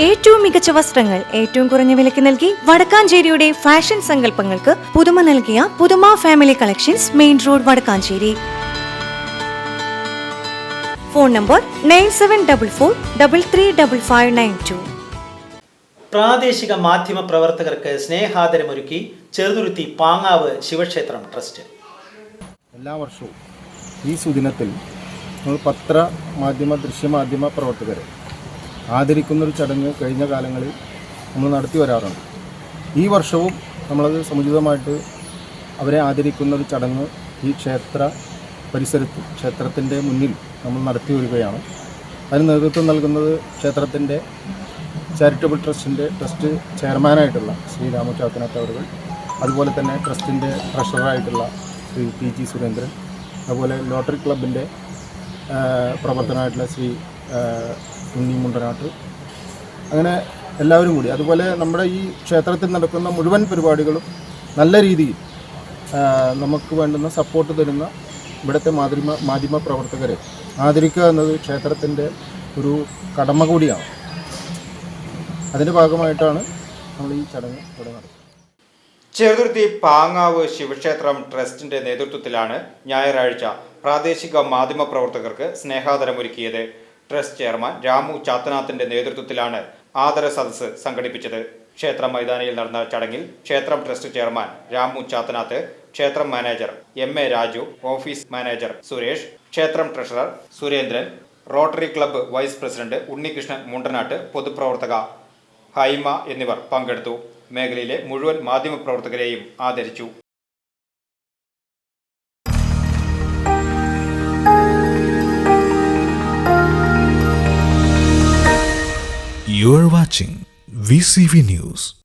ഏറ്റവും മികച്ച വസ്ത്രങ്ങൾ ഏറ്റവും കുറഞ്ഞ വിലയ്ക്ക് നൽകി വടക്കാഞ്ചേരിയുടെ ഫാഷൻ സങ്കല്പങ്ങൾക്ക് പുതുമ നൽകിയ Puthuma family collections, main road, Vadakkanchery. Phone number 9744335592. പ്രാദേശിക മാധ്യമ പ്രവർത്തകർക്ക് സ്നേഹാദരമൊരുക്കി ചെറുതുരുത്തി പാങ്ങാവ് ശിവക്ഷേത്രം ട്രസ്റ്റ്. എല്ലാ വർഷവും ഈ സുദിനത്തിൽ നമ്മൾ പത്ര, മാധ്യമ, ദൃശ്യമാധ്യമ പ്രവർത്തകരെ ആദരിക്കുന്നൊരു ചടങ്ങ് കഴിഞ്ഞ കാലങ്ങളിൽ നമ്മൾ നടത്തി വരാറുണ്ട്. ഈ വർഷവും നമ്മളത് സമുചിതമായിട്ട് അവരെ ആദരിക്കുന്നൊരു ചടങ്ങ് ഈ ക്ഷേത്ര പരിസരത്ത്, ക്ഷേത്രത്തിൻ്റെ മുന്നിൽ നമ്മൾ നടത്തി വരികയാണ്. അതിന് നേതൃത്വം നൽകുന്നത് ക്ഷേത്രത്തിൻ്റെ ചാരിറ്റബിൾ ട്രസ്റ്റ് ചെയർമാനായിട്ടുള്ള ശ്രീ രാമു ചാത്തനാത്ത് അവർ, അതുപോലെ തന്നെ ട്രസ്റ്റിൻ്റെ ട്രഷററായിട്ടുള്ള ശ്രീ TG സുരേന്ദ്രൻ, അതുപോലെ ലോട്ടറി ക്ലബിൻ്റെ പ്രവർത്തനമായിട്ടുള്ള ശ്രീ ഉണ്ണി മുണ്ടനാട്ട്, അങ്ങനെ എല്ലാവരും കൂടി. അതുപോലെ നമ്മുടെ ഈ ക്ഷേത്രത്തിൽ നടക്കുന്ന മുഴുവൻ പരിപാടികളും നല്ല രീതിയിൽ നമുക്ക് വേണ്ടുന്ന സപ്പോർട്ട് തരുന്ന ഇവിടുത്തെ മാധ്യമ പ്രവർത്തകരെ ആദരിക്കുക എന്നത് ക്ഷേത്രത്തിൻ്റെ ഒരു കടമ കൂടിയാണ്. അതിൻ്റെ ഭാഗമായിട്ടാണ് നമ്മൾ ഈ ചടങ്ങ് ഇവിടെ നടത്തുന്നത്. ചെറുതുരുത്തി പാങ്ങാവ് ശിവക്ഷേത്രം ട്രസ്റ്റിന്റെ നേതൃത്വത്തിലാണ് ഞായറാഴ്ച പ്രാദേശിക മാധ്യമ പ്രവർത്തകർക്ക് സ്നേഹാദരമൊരുക്കിയത്. ട്രസ്റ്റ് ചെയർമാൻ രാമു ചാത്തനാത്തിന്റെ നേതൃത്വത്തിലാണ് ആദര സദസ്സ് സംഘടിപ്പിച്ചത്. ക്ഷേത്ര മൈതാനിയിൽ നടന്ന ചടങ്ങിൽ ക്ഷേത്രം ട്രസ്റ്റ് ചെയർമാൻ രാമു ചാത്തനാത്ത്, ക്ഷേത്രം manager MA Raju, office manager Suresh, ക്ഷേത്രം treasurer Surendran, Rotary Club vice president Unnikrishnan Mundanat, പൊതുപ്രവർത്തക ഹൈമ എന്നിവർ പങ്കെടുത്തു. മേഖലയിലെ മുഴുവൻ മാധ്യമപ്രവർത്തകരെയും ആദരിച്ചു. You are watching VCV News.